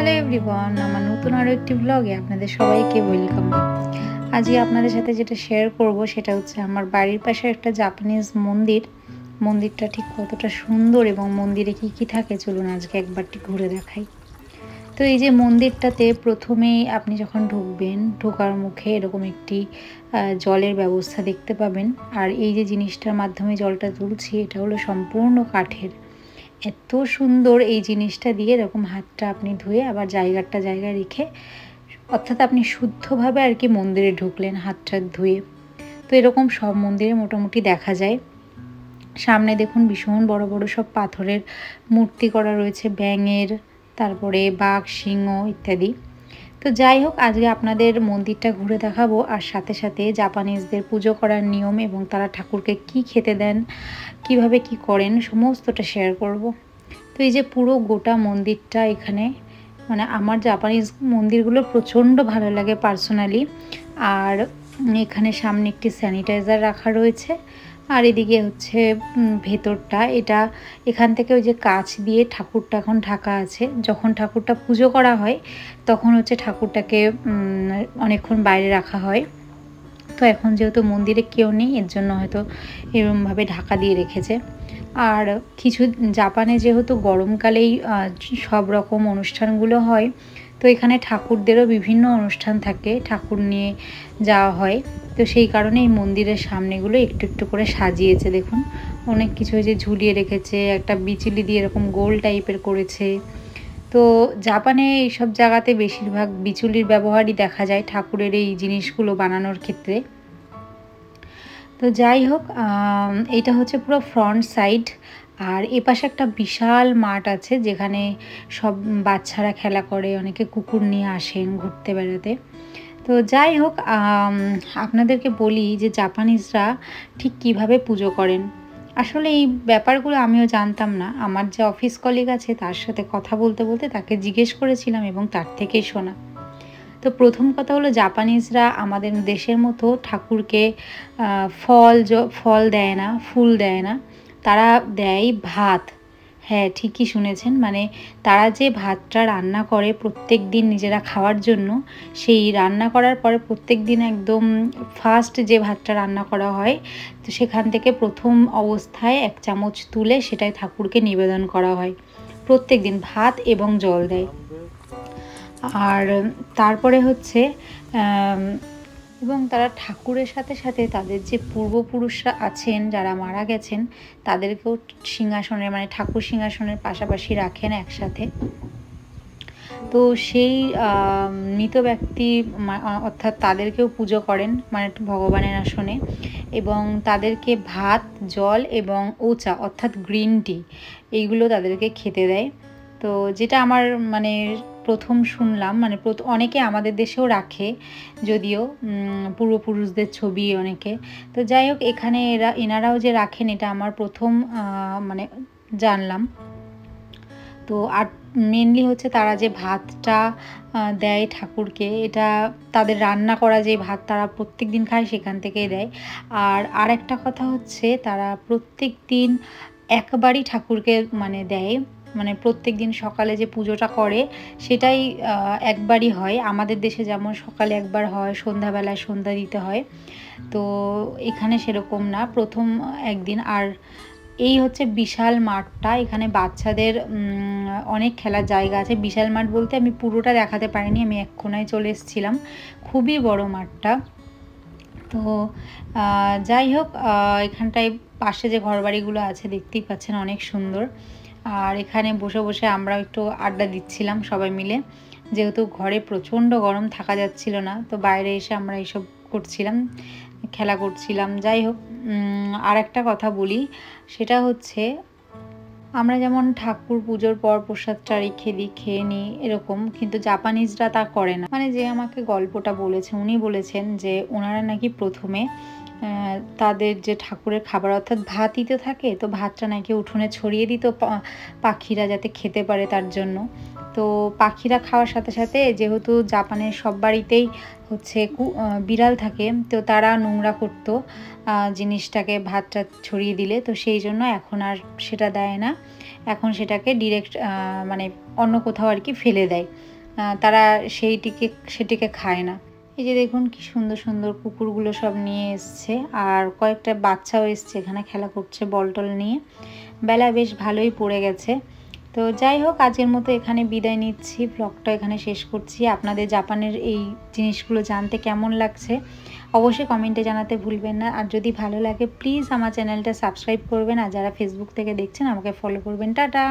Hello everyone, আমার নতুন আরও একটি ব্লগে আপনাদের সবাইকে ওয়েলকাম। আজকে আপনাদের সাথে যেটা শেয়ার করব সেটা হচ্ছে আমার বাড়ির পাশে একটা জাপানিজ মন্দিরটা ঠিক কতটা সুন্দর এবং মন্দিরে কি কি থাকে চলুন আজকে একবারটি ঘুরে দেখাই। তো এই যে মন্দিরটাতে প্রথমেই আপনি যখন ঢুকবেন, ঢোকার মুখে এরকম একটি জলের ব্যবস্থা দেখতে পাবেন। আর এই যে জিনিসটার মাধ্যমে জলটা তুলছি এটা হলো সম্পূর্ণ কাঠের। এত সুন্দর এই জিনিসটা দিয়ে এরকম হাতটা আপনি ধুয়ে আবার জায়গায় রেখে, অর্থাৎ আপনি শুদ্ধভাবে আর কি মন্দিরে ঢুকলেন হাতটা ধুয়ে। তো এরকম সব মন্দিরে মোটামুটি দেখা যায়। সামনে দেখুন ভীষণ বড় বড় সব পাথরের মূর্তি করা রয়েছে, ব্যাঙের, তারপরে বাঘ, সিংহ ইত্যাদি। তো যাই হোক, আজকে আপনাদের মন্দিরটা ঘুরে দেখাবো, আর সাথে সাথে জাপানিজদের পুজো করার নিয়ম এবং তারা ঠাকুরকে কি খেতে দেন, কিভাবে কি করেন সমস্তটা শেয়ার করব। তো এই যে পুরো গোটা মন্দিরটা এখানে, মানে আমার জাপানিজ মন্দিরগুলো প্রচণ্ড ভালো লাগে পার্সোনালি। আর এখানে সামনে একটি স্যানিটাইজার রাখা রয়েছে, আর এদিকে হচ্ছে ভেতরটা, এটা এখান থেকে ওই যে কাঁচ দিয়ে ঠাকুরটা এখন ঢাকা আছে। যখন ঠাকুরটা পুজো করা হয় তখন হচ্ছে ঠাকুরটাকে অনেকক্ষণ বাইরে রাখা হয়। তো এখন যেহেতু মন্দিরে কেউ নেই এর জন্য হয়তো এরকমভাবে ঢাকা দিয়ে রেখেছে। আর কিছু জাপানে যেহেতু গরমকালেই সব রকম অনুষ্ঠানগুলো হয়, তো এখানে ঠাকুরদেরও বিভিন্ন অনুষ্ঠান থাকে, ঠাকুর নিয়ে যাওয়া হয়। তো সেই কারণে এই মন্দিরের সামনেগুলো একটু একটু করে সাজিয়েছে। দেখুন অনেক কিছু যে ঝুলিয়ে রেখেছে, একটা বিচুলি দিয়ে এরকম গোল টাইপের করেছে। তো জাপানে এইসব জায়গাতে বেশিরভাগ বিচুলির ব্যবহারই দেখা যায় ঠাকুরের এই জিনিসগুলো বানানোর ক্ষেত্রে। তো যাই হোক, এটা হচ্ছে পুরো ফ্রন্ট সাইড। আর এপাশে একটা বিশাল মাঠ আছে যেখানে সব বাচ্চারা খেলা করে, অনেকে কুকুর নিয়ে আসেন ঘুরতে বেড়াতে। তো যাই হোক, আপনাদেরকে বলি যে জাপানিজরা ঠিক কিভাবে পুজো করেন। আসলে এই ব্যাপারগুলো আমিও জানতাম না। আমার যে অফিস কলিগ আছে তার সাথে কথা বলতে বলতে তাকে জিজ্ঞেস করেছিলাম এবং তার থেকেই শোনা। তো প্রথম কথা হলো, জাপানিজরা আমাদের দেশের মতো ঠাকুরকে ফল দেয় না, ফুল দেয় না, তারা দেয় ভাত। হ্যাঁ, ঠিকই শুনেছেন, মানে তারা যে ভাতটা রান্না করে প্রত্যেক দিন নিজেরা খাওয়ার জন্য, সেই রান্না করার পরে প্রত্যেক দিন একদম ফার্স্ট যে ভাতটা রান্না করা হয়, তো সেখান থেকে প্রথম অবস্থায় 1 চামচ তুলে সেটাই ঠাকুরকে নিবেদন করা হয়। প্রত্যেক দিন ভাত এবং জল দেয়। আর তারপরে হচ্ছে এবং তারা ঠাকুরের সাথে সাথে তাদের যে পূর্বপুরুষরা আছেন যারা মারা গেছেন তাদেরকেও সিংহাসনের, মানে ঠাকুর সিংহাসনের পাশাপাশি রাখেন একসাথে। তো সেই মৃত ব্যক্তি অর্থাৎ তাদেরকেও পুজো করেন, মানে ভগবানের আসনে, এবং তাদেরকে ভাত, জল এবং ওচা অর্থাৎ গ্রিন টি এইগুলো তাদেরকে খেতে দেয়। তো যেটা আমার মানে প্রথম শুনলাম, মানে অনেকে আমাদের দেশেও রাখে যদিও পূর্বপুরুষদের ছবি অনেকে। তো যাই হোক, এখানে এনারাও যে রাখেন এটা আমার প্রথম মানে জানলাম। তো আর মেনলি হচ্ছে তারা যে ভাতটা দেয় ঠাকুরকে, এটা তাদের রান্না করা যে ভাত তারা প্রত্যেক দিন খায় সেখান থেকেই দেয়। আর একটা কথা হচ্ছে তারা প্রত্যেক দিন একবারই ঠাকুরকে মানে দেয়, মানে প্রত্যেক দিন সকালে যে পুজোটা করে সেটাই একবারই হয়। আমাদের দেশে যেমন সকালে একবার হয়, সন্ধ্যাবেলায় সন্ধ্যা দিতে হয়, তো এখানে সেরকম না, প্রথম একদিন। আর এই হচ্ছে বিশাল মাঠটা, এখানে বাচ্চাদের অনেক খেলার জায়গা আছে। বিশাল মাঠ বলতে আমি পুরোটা দেখাতে পারিনি, আমি এক কোনায় চলে এসেছিলাম, খুবই বড় মাঠটা। তো যাই হোক, এখানটায় পাশে যে ঘরবাড়িগুলো আছে দেখতেই পাচ্ছেন অনেক সুন্দর। আর এখানে বসে বসে আমরা একটু আড্ডা দিচ্ছিলাম সবাই মিলে, যেহেতু ঘরে প্রচণ্ড গরম থাকা যাচ্ছিল না, তো বাইরে এসে আমরা এইসব করছিলাম, খেলা করছিলাম। যাই হোক, আর একটা কথা বলি, সেটা হচ্ছে আমরা যেমন ঠাকুর পুজোর পর প্রসাদটা রেখে দিই, খেয়ে নিই এরকম, কিন্তু জাপানিজরা তা করে না। মানে যে আমাকে গল্পটা বলেছে উনি বলেছেন যে ওনারা নাকি প্রথমে তাদের যে ঠাকুরের খাবার অর্থাৎ ভাতই তো থাকে, তো ভাতটা নাকি উঠোনে ছড়িয়ে দিত পাখিরা যাতে খেতে পারে তার জন্য। তো পাখিরা খাওয়ার সাথে সাথে যেহেতু জাপানের সব বাড়িতেই হচ্ছে বিড়াল থাকে, তো তারা নোংরা করতো জিনিসটাকে ভাতটা ছড়িয়ে দিলে, তো সেই জন্য এখন আর সেটা দেয় না, এখন সেটাকে ডিরেক্ট মানে অন্য কোথাও আর কি ফেলে দেয়। তারা সেটিকে খায় না। এই যে দেখুন কি সুন্দর সুন্দর কুকুরগুলো সব নিয়ে এসছে, আর কয়েকটা বাচ্চাও এসছে এখানে খেলা করছে বল টল নিয়ে। বেলা বেশ ভালোই পড়ে গেছে। তো যাই হোক, আজকের মতো এখানে বিদায় নিচ্ছি, ব্লগটা এখানে শেষ করছি। আপনাদের জাপানের এই জিনিসগুলো জানতে কেমন লাগছে অবশ্যই কমেন্টে জানাতে ভুলবেন না। আর যদি ভালো লাগে প্লিজ আমার চ্যানেলটা সাবস্ক্রাইব করবেন, আর যারা ফেসবুক থেকে দেখছেন আমাকে ফলো করবেন। টাটা।